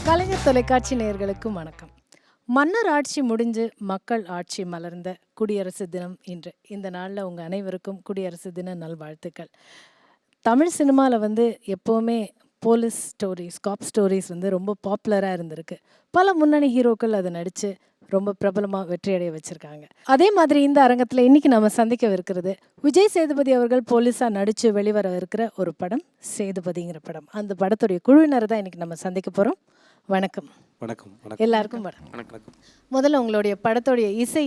கலைஞர் தொலைக்காட்சி நேயர்களுக்கும் வணக்கம். மன்னர் ஆட்சி முடிஞ்சு மக்கள் ஆட்சி மலர்ந்த குடியரசு தினம் இன்று. இந்த நாளில் உங்கள் அனைவருக்கும் குடியரசு தின நல்வாழ்த்துக்கள். தமிழ் சினிமாவில் எப்போவுமே போலீஸ் ஸ்டோரிஸ், காப் ஸ்டோரிஸ் ரொம்ப பாப்புலராக இருந்திருக்கு. பல முன்னணி ஹீரோக்கள் அதை நடித்து ரொம்ப பிரபலமாக வெற்றியடைய வச்சுருக்காங்க. அதே மாதிரி இந்த அரங்கத்தில் இன்றைக்கி நம்ம சந்திக்கவிருக்கிறது விஜய் சேதுபதி அவர்கள் போலீஸாக நடித்து வெளிவர இருக்கிற ஒரு படம் சேதுபதிங்கிற படம். அந்த படத்துடைய குழுவினரை தான் இன்றைக்கி நம்ம சந்திக்க போகிறோம். வணக்கம். வணக்கம். எல்லாருக்கும் வணக்கம். முதல்ல உங்களுடைய படத்துடைய இசை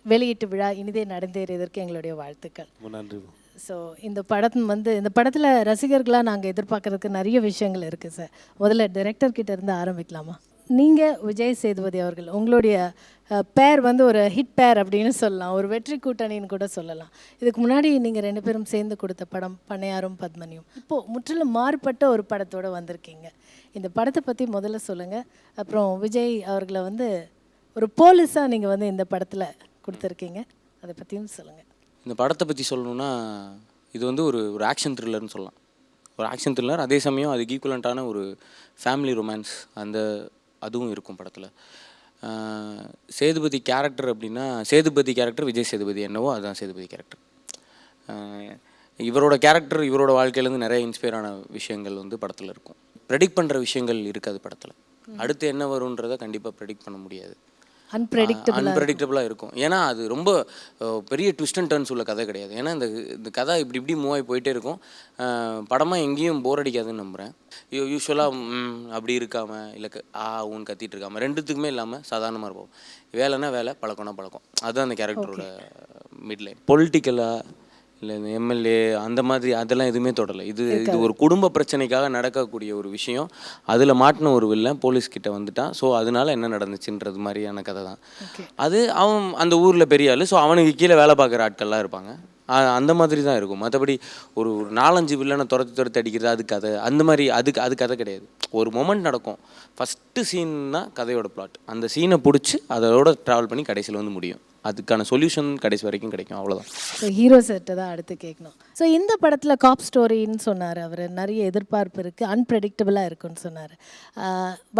வெளியீட்டு விழா இனிதே நடந்தேறியதற்கு எங்களுடைய வாழ்த்துக்கள். நன்றி. ஸோ இந்த படத்தில் ரசிகர்களாக நாங்கள் எதிர்பார்க்கறதுக்கு நிறைய விஷயங்கள் இருக்குது சார். முதல்ல டைரக்டர் கிட்ட இருந்து ஆரம்பிக்கலாமா? நீங்கள் விஜய் சேதுபதி அவர்கள் உங்களுடைய பேர் ஒரு ஹிட் பேர் அப்படின்னு சொல்லலாம், ஒரு வெற்றி கூட்டணின்னு கூட சொல்லலாம். இதுக்கு முன்னாடி நீங்கள் ரெண்டு பேரும் சேர்ந்து கொடுத்த படம் பண்ணையாரும் பத்மனியும். இப்போது முற்றிலும் மாறுபட்ட ஒரு படத்தோடு வந்திருக்கீங்க. இந்த படத்தை பற்றி முதல்ல சொல்லுங்கள். அப்புறம் விஜய் அவர்களை ஒரு போலீஸாக நீங்கள் இந்த படத்தில் கொடுத்துருக்கீங்க, அதை பற்றியும் சொல்லுங்கள். இந்த படத்தை பற்றி சொல்லணுன்னா இது ஒரு ஆக்ஷன் த்ரில்லர்னு சொல்லலாம். ஒரு ஆக்ஷன் த்ரில்லர், அதே சமயம் அதுக்கு ஈக்குவலண்ட்டான ஒரு ஃபேமிலி ரொமான்ஸ் அதுவும் இருக்கும் படத்தில். சேதுபதி கேரக்டர் அப்படின்னா, சேதுபதி கேரக்டர் விஜய் சேதுபதி என்னவோ அதுதான் சேதுபதி கேரக்டர். இவரோட கேரக்டர் இவரோட வாழ்க்கையிலேருந்து நிறைய இன்ஸ்பயர் ஆன விஷயங்கள் படத்தில் இருக்கும். ப்ரெடிக்ட் பண்ணுற விஷயங்கள் இருக்காது படத்தில். அடுத்து என்ன வரும்ன்றதை கண்டிப்பாக ப்ரெடிக்ட் பண்ண முடியாது. அன்பிரடிக்டபுளாக இருக்கும். ஏன்னா அது ரொம்ப பெரிய ட்விஸ்ட் அண்ட் டர்ன்ஸ் உள்ள கதை கிடையாது. ஏன்னா இந்த கதை இப்படி மூவ் ஆகி போயிட்டே இருக்கும். படமாக எங்கேயும் போர் அடிக்காதுன்னு நம்புகிறேன். யூஸ்வலாக அப்படி இருக்காமல் இல்லை ஊன்னு கத்திட்டு இருக்காமல் ரெண்டுத்துக்குமே இல்லாமல் சாதாரணமாக இருப்போம். வேலைன்னா வேலை, பழக்கம்னா பழக்கம். அதுதான் அந்த கேரக்டரோட மிட்லைன். பொலிட்டிக்கலாக இல்லை இந்த எம்எல்ஏ அந்த மாதிரி அதெல்லாம் எதுவுமே தொடரலை. இது ஒரு குடும்ப பிரச்சனைக்காக நடக்கக்கூடிய ஒரு விஷயம். அதில் மாட்டின ஒரு வில்லன் போலீஸ்கிட்ட வந்துட்டான். ஸோ அதனால என்ன நடந்துச்சுன்றது மாதிரியான கதை தான் அது. அவன் அந்த ஊரில் பெரிய ஆள். ஸோ அவனுக்கு கீழே வேலை பார்க்குற ஆட்கள்லாம் இருப்பாங்க. அந்த மாதிரி தான் இருக்கும். மற்றபடி ஒரு 4-5 வில்லனை துரத்தி அடிக்கிறது அது கதை அந்த மாதிரி அது கதை கிடையாது. ஒரு மொமெண்ட் நடக்கும். ஃபஸ்ட்டு சீன் தான் கதையோட பிளாட். அந்த சீனை பிடிச்சி அதோட ட்ராவல் பண்ணி கடைசியில் முடியும். அதுக்கான சொல்யூஷன் கடைசி வரைக்கும் கிடைக்கும். அவ்வளோதான். ஸோ ஹீரோ செட்டை தான் அடுத்து கேட்கணும். ஸோ இந்த படத்தில் காப் ஸ்டோரின்னு சொன்னார் அவர். நிறைய எதிர்பார்ப்பு இருக்குது, அன்பிரடிக்டபுளாக இருக்குன்னு சொன்னார்.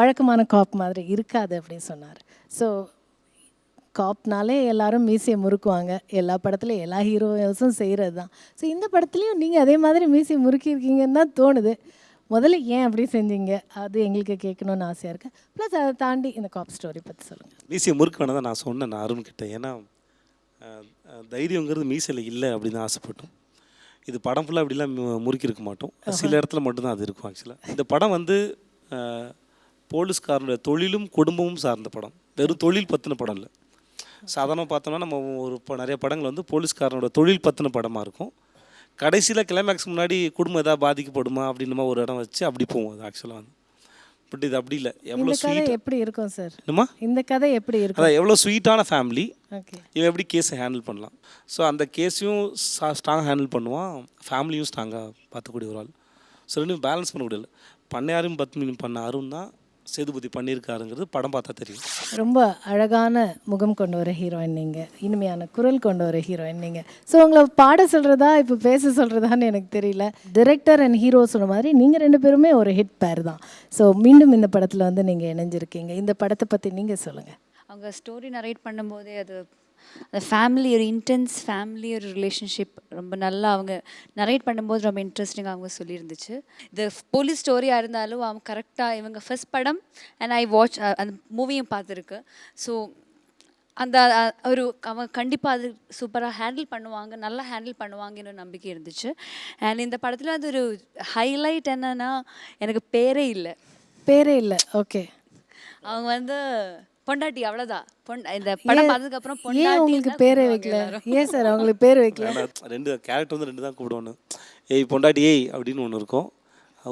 வழக்கமான காப் மாதிரி இருக்காது அப்படின்னு சொன்னார். ஸோ காப்னாலே எல்லாரும் மீசையை முறுக்குவாங்க. எல்லா படத்துலையும் எல்லா ஹீரோஸும் செய்கிறது தான். ஸோ இந்த படத்துலையும் நீங்கள் அதே மாதிரி மீசையை முறுக்கியிருக்கீங்கன்னு தான் தோணுது. முதல்ல ஏன் அப்படி செஞ்சீங்க, அது எங்களுக்கு கேட்கணுன்னு ஆசையாக இருக்குது. ப்ளஸ் அதை தாண்டி இந்த காப் ஸ்டோரி பற்றி சொல்லுங்கள். மீசையை முறுக்க வேணாம் தான் நான் சொன்னேன் நான் அருண்கிட்ட. ஏன்னா தைரியங்கிறது மீசையில் இல்லை அப்படின்னு தான் ஆசைப்பட்டோம். இது படம் ஃபுல்லாக அப்படிலாம் முறுக்கியிருக்க மாட்டோம். சில இடத்துல மட்டும்தான் அது இருக்கும். ஆக்சுவலாக இந்த படம் போலீஸ்காரனுடைய தொழிலும் குடும்பமும் சார்ந்த படம். வெறும் தொழில் பற்றின படம் இல்லை. சாதாரணமாக பார்த்தோம்னா நம்ம நிறைய படங்கள் போலீஸ்காரனோட தொழில் பற்றின படமாக இருக்கும். கடைசியில் கிளைமேக்ஸ் முன்னாடி குடும்பம் எதாவது பாதிக்கப்படுமா அப்படின்னு ஒரு இடம் வச்சு அப்படி போவோம். அது ஆக்சுவலாக பட் இது அப்படி இல்லை. எவ்வளோ ஸ்வீட் எப்படி இருக்கும் சார்? என்னம்மா இந்த கதை எப்படி இருக்கும்? அதான் எவ்வளோ ஸ்வீட்டான ஃபேமிலி. இவன் எப்படி கேஸை ஹேண்டில் பண்ணலாம். ஸோ அந்த கேஸையும் ஸ்ட்ராங்காக ஹேண்டில் பண்ணுவான், ஃபேமிலியும் ஸ்ட்ராங்காக பார்த்துக்கூடிய ஒரு ஆள். ஸோ ரெண்டும் பேலன்ஸ் பண்ண முடியல. பண்ணையாரும் பத்மினியும் பண்ண அருண் தான் சேதுபதி பண்ணியிருக்காருங்கிறது படம் பார்த்தா தெரியும். ரொம்ப அழகான முகம் கொண்ட ஒரு ஹீரோயின் நீங்கள், இனிமையான குரல் கொண்ட ஒரு ஹீரோயின் நீங்கள். ஸோ உங்களை பாட சொல்கிறதா இப்போ பேச சொல்கிறதான்னு எனக்கு தெரியல. டைரக்டர் அண்ட் ஹீரோ சொன்ன மாதிரி நீங்கள் ரெண்டு பேருமே ஒரு ஹிட் பேர் தான். ஸோ மீண்டும் இந்த படத்தில் நீங்கள் இணைஞ்சிருக்கீங்க. இந்த படத்தை பற்றி நீங்கள் சொல்லுங்கள். அவங்க ஸ்டோரி நரேட் பண்ணும்போதே அந்த ஃபேமிலி, ஒரு இன்டென்ஸ் ஃபேமிலி, ஒரு ரிலேஷன்ஷிப் ரொம்ப நல்லா அவங்க நரேட் பண்ணும்போது ரொம்ப இன்ட்ரெஸ்டிங்காக அவங்க சொல்லியிருந்துச்சு. இது போலீஸ் ஸ்டோரியாக இருந்தாலும் அவங்க கரெக்டாக இவங்க ஃபர்ஸ்ட் படம் அண்ட் ஐ வாட்ச் அந்த மூவியும் பார்த்துருக்கு. ஸோ அந்த அவங்க கண்டிப்பாக அது சூப்பராக ஹேண்டில் பண்ணுவாங்க, நல்லா ஹேண்டில் பண்ணுவாங்கன்னு நம்பிக்கை இருந்துச்சு. அண்ட் இந்த படத்தில் அது ஒரு ஹைலைட் என்னன்னா, எனக்கு பேரே இல்லை. ஓகே. அவங்க பொண்டாட்டி, அவ்வளோதான். இந்த படம் பார்த்ததுக்கு அப்புறம் பொண்டாட்டி உங்களுக்கு பேரே வைக்கல. ஏன் சார் அவங்களுக்கு பேர் வைக்கல? ரெண்டு கேரக்டர் ரெண்டு தான் கூப்பிடுவோன்னு. ஏய் பொண்டாட்டி ஏய் அப்படின்னு ஒன்று இருக்கும்,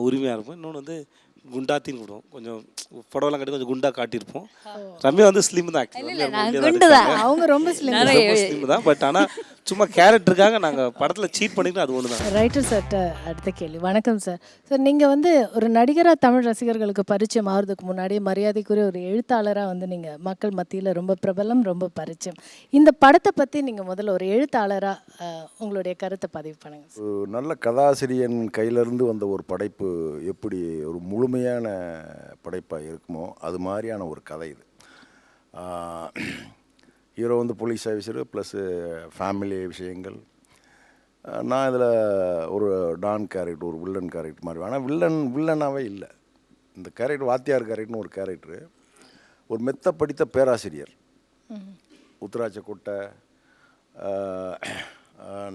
உரிமையாக இருக்கும். இன்னொன்று குண்டாத்தின்னு கூப்பிடுவோம். கொஞ்சம் புடவெல்லாம் கட்டி கொஞ்சம் குண்டா காட்டியிருப்போம். ரம்யா ஸ்லிம் தான். அவங்க ரொம்ப ஸ்லிம் தான். பட் ஆனால் சும்மா கேரக்டருக்காக நாங்கள் படத்தில் சீட் பண்ணிட்டு அது ஒன்று தான். ரைட்டர் சார்ட்ட அடுத்த கேள்வி. வணக்கம் சார். சார் நீங்கள் ஒரு நடிகராக தமிழ் ரசிகர்களுக்கு பரிச்சயம் ஆகிறதுக்கு முன்னாடி மரியாதைக்குரிய ஒரு எழுத்தாளராக நீங்கள் மக்கள் மத்தியில் ரொம்ப பிரபலம், ரொம்ப பரிச்சயம். இந்த படத்தை பற்றி நீங்கள் முதல்ல ஒரு எழுத்தாளராக உங்களுடைய கருத்தை பதிவு பண்ணுங்கள். ஒரு நல்ல கதாசிரியன் கையிலிருந்து வந்த ஒரு படைப்பு எப்படி ஒரு முழுமையான படைப்பாக இருக்குமோ அது மாதிரியான ஒரு கதை இது. ஹீரோ வந்து போலீஸ் ஆஃபீஸரு ப்ளஸ்ஸு ஃபேமிலி விஷயங்கள். நான் இதில் ஒரு டான் கேரக்டர், ஒரு வில்லன் கேரக்டர் மாதிரி. ஆனால் வில்லனாகவே இல்லை. இந்த கேரக்டர் வாத்தியார் கேரக்டர்னு ஒரு கேரக்டரு, ஒரு மெத்த படித்த பேராசிரியர், உத்தராட்ச கொட்டை,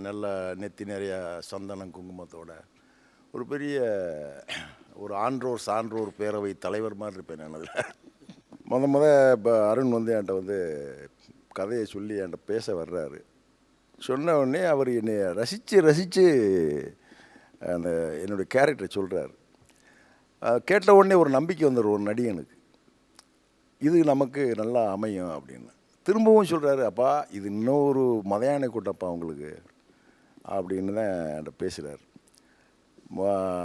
நல்ல நெத்தி நிறைய சந்தனம் குங்குமத்தோட ஒரு பெரிய ஒரு ஆன்றோர் சான்றோர் பேரவை தலைவர் மாதிரி இருப்பேன் நான் அதில். இப்போ அருண் வந்து என்கிட்ட வந்து கதையை சொல்லி என்கிட்ட பேச வர்றாரு. சொன்ன உடனே அவர் என்னை ரசித்து அந்த என்னுடைய கேரக்டரை சொல்கிறார். கேட்ட உடனே ஒரு நம்பிக்கை வந்துடும் ஒரு நடிகனுக்கு, இது நமக்கு நல்லா அமையும் அப்படின்னு. திரும்பவும் சொல்கிறாரு, அப்பா இது இன்னொரு மதையானை கூட்டப்பா உங்களுக்கு அப்படின்னு தான் என்கிட்ட பேசுகிறார்.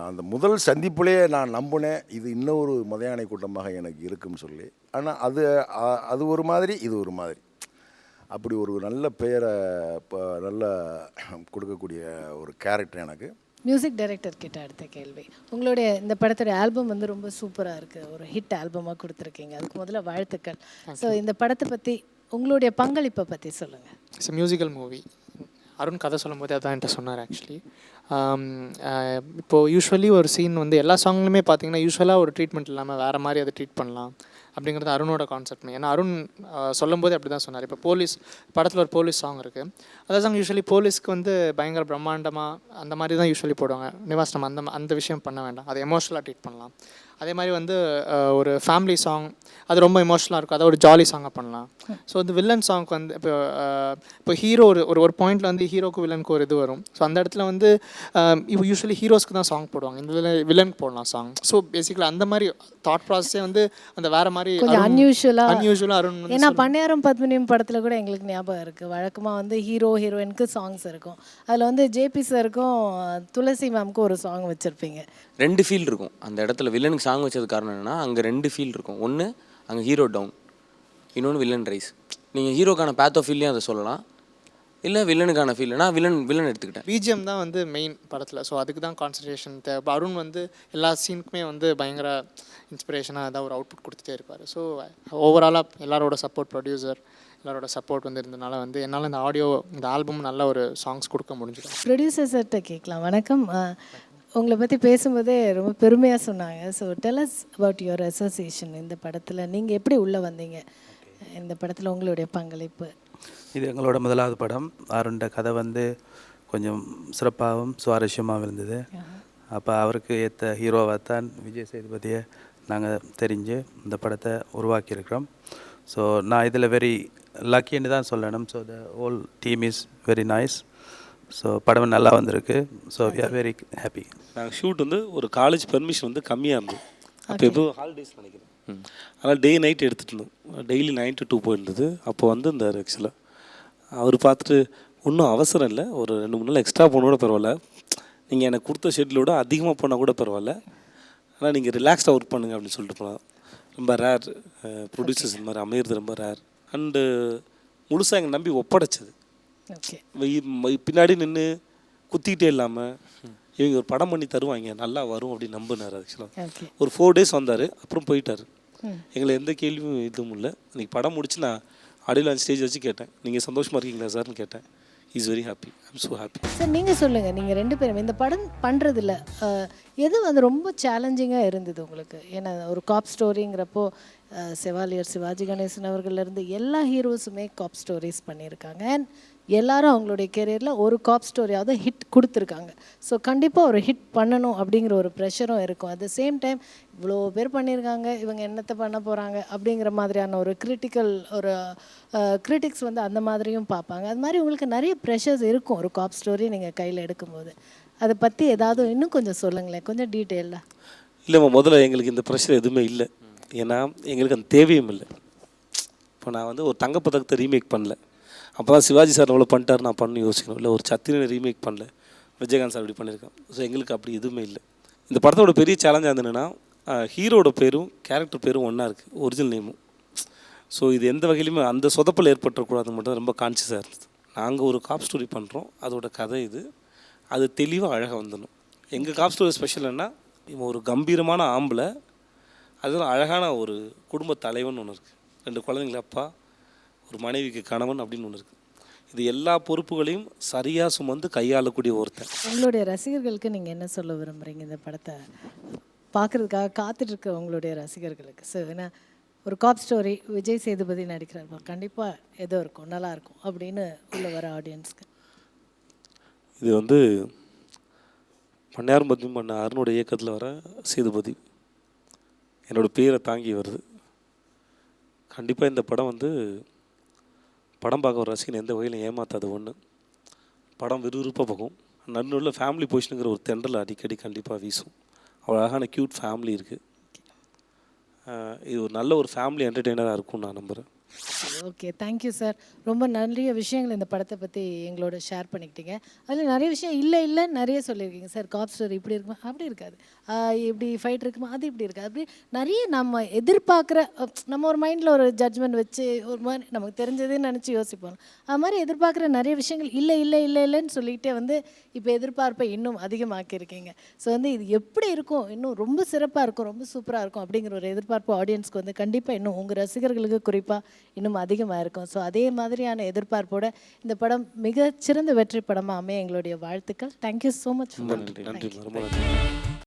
அந்த முதல் சந்திப்புலேயே நான் நம்பினேன் இது இன்னொரு மதையானை கூட்டமாக எனக்கு இருக்குன்னு சொல்லி. ஆனால் அது ஒரு மாதிரி, இது ஒரு மாதிரி. அப்படி ஒரு நல்ல பெயரை நல்ல கொடுக்கக்கூடிய ஒரு கேரக்டர் எனக்கு. மியூசிக் டைரக்டர் கிட்ட அடுத்த கேள்வி. உங்களுடைய இந்த படத்துடைய ஆல்பம் வந்து ரொம்ப சூப்பராக இருக்குது, ஒரு ஹிட் ஆல்பமாக கொடுத்துருக்கீங்க, அதுக்கு முதல்ல வாழ்த்துக்கள். ஸோ இந்த படத்தை பற்றி உங்களுடைய பங்களிப்பை பற்றி சொல்லுங்கள். It's musical movie. அருண் கதை சொல்லும் போது அதான் என்கிட்ட சொன்னார் ஆக்சுவலி. இப்போது யூஸ்வலி ஒரு சீன் வந்து எல்லா சாங்லையுமே பார்த்தீங்கன்னா யூஸ்வலாக ஒரு ட்ரீட்மெண்ட் இல்லாமல் வேறு மாதிரி அதை ட்ரீட் பண்ணலாம் அப்படிங்கிறது அருணோட கான்செப்ட். ஏன்னா அருண் சொல்லும் போது அப்படி தான் சொன்னார். இப்போ போலீஸ் படத்தில் ஒரு போலீஸ் சாங் இருக்குது, அந்த சாங் யூஸ்வலி போலீஸ்க்கு வந்து பயங்கர பிரம்மாண்டமாக அந்த மாதிரி தான் யூஸ்வலி போடுவாங்க. நிவாஸ் நம்ம அந்த விஷயம் பண்ண வேண்டாம், அதை எமோஷ்னலாக ட்ரீட் பண்ணலாம். அதே மாதிரி வந்து ஒரு ஃபேமிலி சாங் அது ரொம்ப எமோஷ்னலாக இருக்கும், அதை ஒரு ஜாலி சாங்காக பண்ணலாம். ஸோ இந்த வில்லன் சாங்க்கு வந்து இப்போ ஹீரோ ஒரு பாயிண்டில் வந்து ஹீரோக்கு வில்லனுக்கு ஒரு இது வரும். ஸோ அந்த இடத்துல வந்து இப்போ யூஸ்வலி ஹீரோஸ்க்கு தான் சாங் போடுவாங்க, இந்த வில்லனுக்கு போடலாம் சாங். ஸோ பேசிக்கலி அந்த மாதிரி தாட் ப்ராசஸே வந்து அந்த வேறு மாதிரி கொஞ்சம் அன்யூஷுவலாக அருண். ஏன்னா பண்ணையாரும் பத்மினியும் படத்தில் கூட எங்களுக்கு ஞாபகம் இருக்குது, வழக்கமாக வந்து ஹீரோ ஹீரோயினுக்கு சாங்ஸ் இருக்கும். அதில் வந்து ஜேபி சாருக்கும் துளசி மேம்க்கும் ஒரு சாங் வச்சுருப்பீங்க. 2 ஃபீல் இருக்கும் அந்த இடத்துல. வில்லனுக்கு சாங் வச்சது காரணம் என்னென்னா அங்கே 2 ஃபீல் இருக்கும். ஒன்று அங்கே ஹீரோ டவுன், இன்னொன்று வில்லன் ரைஸ். நீங்கள் ஹீரோக்கான பேத்தோ ஃபீல்லையும் அதை சொல்லலாம், இல்லை வில்லனுக்கான ஃபீல்னா வில்லன் எடுத்துக்கிட்டேன். பிஜிஎம் தான் வந்து மெயின் படத்தில். ஸோ அதுக்கு தான் கான்சன்ட்ரேஷன் தேவை. அருண் வந்து எல்லா சீனுக்குமே வந்து பயங்கர இன்ஸ்பிரேஷனாக ஏதாவது ஒரு அவுட்புட் கொடுத்துட்டே இருப்பார். ஸோ ஓவராலாக எல்லாரோட சப்போர்ட், ப்ரொடியூசர் எல்லாரோட சப்போர்ட் வந்து இருந்தனால வந்து என்னால் இந்த ஆடியோ இந்த ஆல்பம் நல்ல ஒரு சாங்ஸ் கொடுக்க முடிஞ்சிடும். ப்ரொடியூசர் சார்கிட்ட கேட்கலாம். வணக்கம். உங்களை பற்றி பேசும்போதே ரொம்ப பெருமையாக சொன்னாங்க. So tell us about your association. இந்த படத்தில் நீங்கள் எப்படி உள்ளே வந்தீங்க, இந்த படத்தில் உங்களுடைய பங்களிப்பு? இது எங்களோட முதலாவது படம். அருண்ட கதை வந்து கொஞ்சம் சிறப்பாகவும் சுவாரஸ்யமாகவும் இருந்தது. அப்போ அவருக்கு ஏற்ற ஹீரோவாக தான் விஜய் சேதுபதியை நாங்கள் தெரிஞ்சு இந்த படத்தை உருவாக்கியிருக்கிறோம். ஸோ நான் இதில் வெரி லக்கின்னு தான் சொல்லணும். So the whole team is very nice. So படம் நல்லா வந்திருக்கு. So we are very happy. நாங்கள் ஷூட் வந்து ஒரு காலேஜ் பெர்மிஷன் வந்து கம்மியாக இருந்தது. அப்போ எப்போ ஹாலிடேஸ் நினைக்கிறேன். அதனால் டே நைட் எடுத்துகிட்டு இருந்தோம். டெய்லி 9 to 2 போயிருந்தது. அப்போ வந்து இந்த ஆக்சுவலாக அவர் பார்த்துட்டு ஒன்றும் அவசரம் இல்லை, ஒரு 2-3 நாள் எக்ஸ்ட்ரா போனால் கூட பரவாயில்ல, நீங்கள் எனக்கு கொடுத்த ஷெட்யூலோட அதிகமாக போனால் கூட பரவாயில்ல, ஆனால் நீங்கள் ரிலாக்ஸ்டாக ஒர்க் பண்ணுங்கள் அப்படின்னு சொல்லிட்டு போனால். ரொம்ப ரேர் ப்ரொடியூசர்ஸ் இந்த மாதிரி அமையிறது ரொம்ப ரேர். அண்டு முழுசாக எங்களை நம்பி ஒப்படைச்சது. பின்னாடி நின்று குத்திக்கிட்டே இல்லாமல் இவங்க ஒரு படம் பண்ணி தருவாங்க, நல்லா வரும் அப்படின்னு நம்பினார். ஆக்சுவலாக ஒரு 4 days வந்தார், அப்புறம் போயிட்டார். எங்களை எந்த கேள்வியும் இதுவும் இல்லை. இன்றைக்கி படம் முடிச்சு நான் ஆடியோ அந்த ஸ்டேஜ் வச்சு கேட்டேன், நீங்கள் சந்தோஷமாக இருக்கீங்களா சார்னு கேட்டேன். Is very happy, I'm so happy. Sir நீங்கள் சொல்லுங்கள், நீங்கள் 2 பேரும் இந்த படம் பண்ணுறதில்ல எது வந்து ரொம்ப சேலஞ்சிங்காக இருந்தது உங்களுக்கு? ஏன்னா ஒரு காப் ஸ்டோரிங்கிறப்போ செவாலியர் சிவாஜி கணேசன் அவர்கள்லேருந்து எல்லா ஹீரோஸுமே காப் ஸ்டோரிஸ் பண்ணியிருக்காங்க. அண்ட் எல்லாரும் அவங்களுடைய கெரியரில் ஒரு காப் ஸ்டோரியாவது ஹிட் கொடுத்துருக்காங்க. ஸோ கண்டிப்பாக ஒரு ஹிட் பண்ணணும் அப்படிங்கிற ஒரு ப்ரெஷரும் இருக்கும். அட் த சேம் டைம் இவ்வளோ பேர் பண்ணியிருக்காங்க, இவங்க என்னத்தை பண்ண போகிறாங்க அப்படிங்கிற மாதிரியான ஒரு கிரிட்டிக்ஸ் வந்து அந்த மாதிரியும் பார்ப்பாங்க. அது மாதிரி உங்களுக்கு நிறைய ப்ரெஷர்ஸ் இருக்கும் ஒரு காப் ஸ்டோரி நீங்கள் கையில் எடுக்கும்போது. அதை பற்றி ஏதாவது இன்னும் கொஞ்சம் சொல்லுங்களேன், கொஞ்சம் டீட்டெயிலாக. இல்லைம்மா, முதல்ல எங்களுக்கு இந்த ப்ரெஷர் எதுவுமே இல்லை. ஏன்னா எங்களுக்கு அந்த தேவையும் இல்லை. இப்போ நான் வந்து ஒரு தங்கப்பதக்கத்தை ரீமேக் பண்ணல, அப்போ தான் சிவாஜி சார் அவ்வளோ பண்ணிட்டார் நான் பண்ணு யோசிக்கணும். இல்லை ஒரு சத்திரனை ரீமேக் பண்ணல, விஜயகாந்த் சார் அப்படி பண்ணியிருக்கேன். ஸோ எங்களுக்கு அப்படி எதுவுமே இல்லை. இந்த படத்தோட பெரிய சேலஞ்சாக இருந்ததுன்னா ஹீரோட பேரும் கேரக்டர் பேரும் ஒன்றா இருக்குது, ஒரிஜினல் நேமும். ஸோ இது எந்த வகையிலுமே அந்த சொதப்பல் ஏற்பட்டக்கூடாது மட்டும் ரொம்ப கான்சியஸாக இருந்தது. நாங்கள் ஒரு காப் ஸ்டோரி பண்ணுறோம், அதோட கதை இது, அது தெளிவாக அழகாக வந்துடணும். எங்கள் காப் ஸ்டோரி ஸ்பெஷல் என்ன, இவன் ஒரு கம்பீரமான ஆம்பளை, அதில் அழகான ஒரு குடும்ப தலைவன் ஒன்று இருக்குது, 2 குழந்தைங்கள அப்பா, ஒரு மனைவிக்கு கணவன் அப்படின்னு ஒன்று இருக்குது. இது எல்லா பொறுப்புகளையும் சரியாக சுமந்து கையாளக்கூடிய ஒருத்தன். உங்களுடைய ரசிகர்களுக்கு நீங்கள் என்ன சொல்ல விரும்புகிறீங்க இந்த படத்தை பார்க்குறதுக்காக காத்துட்ருக்க உங்களுடைய ரசிகர்களுக்கு? ஸோ ஏன்னா ஒரு காப் ஸ்டோரி, விஜய் சேதுபதி நடிக்கிறார், கண்டிப்பாக ஏதோ இருக்கும், நல்லா இருக்கும் அப்படின்னு உள்ள வர ஆடியன்ஸ்க்கு. இது வந்து பண்ணையாரும் பத்தியும் பண்ண அருணோட இயக்கத்தில் வர சேதுபதி என்னோடய பேரை தாங்கி வருது. கண்டிப்பாக இந்த படம் வந்து படம் பார்க்க ஒரு ரசிகன் எந்த வகையிலும் ஏமாத்தாது. ஒன்று, படம் விறுவிறுப்பாக போகும். நடுநடுவில் ஃபேமிலி பொசிஷனுங்கிற ஒரு தென்றல் அடிக்கடி கண்டிப்பாக வீசும். அவ்வளோ அழகான க்யூட் ஃபேமிலி இருக்குது. இது ஒரு நல்ல ஒரு ஃபேமிலி என்டர்டெய்னராக இருக்கும்னு நான் நம்புகிறேன். Okay, thank you sir. ரொம்ப நிறைய விஷயங்கள் இந்த படத்தை பற்றி எங்களோட ஷேர் பண்ணிக்கிட்டீங்க. அதில் நிறைய விஷயம் இல்லை நிறைய சொல்லியிருக்கீங்க சார். காப் ஸ்டோரி இப்படி இருக்குமா, அப்படி இருக்காது, இப்படி ஃபைட் இருக்குமா, அது இப்படி இருக்காது, அப்படி நிறைய நம்ம எதிர்பார்க்குற, நம்ம ஒரு மைண்டில் ஒரு ஜட்ஜ்மெண்ட் வச்சு ஒரு மாதிரி நமக்கு தெரிஞ்சதே நினச்சி யோசிப்போம். அது மாதிரி எதிர்பார்க்குற நிறைய விஷயங்கள் இல்லைன்னு சொல்லிகிட்டே வந்து இப்போ எதிர்பார்ப்பை இன்னும் அதிகமாக்கியிருக்கீங்க. ஸோ வந்து இது எப்படி இருக்கும், இன்னும் ரொம்ப சிறப்பாக இருக்கும், ரொம்ப சூப்பராக இருக்கும் அப்படிங்கிற ஒரு எதிர்பார்ப்பு ஆடியன்ஸ்க்கு வந்து கண்டிப்பாக இன்னும் உங்கள் ரசிகர்களுக்கு குறிப்பாக இன்னும் அதிகமாக இருக்கும். ஸோ அதே மாதிரியான எதிர்பார்ப்போட இந்த படம் மிகச்சிறந்த வெற்றி படமாக அமைய எங்களுடைய வாழ்த்துக்கள். Thank you so much. ரொம்ப நன்றி. ரொம்ப நன்றி.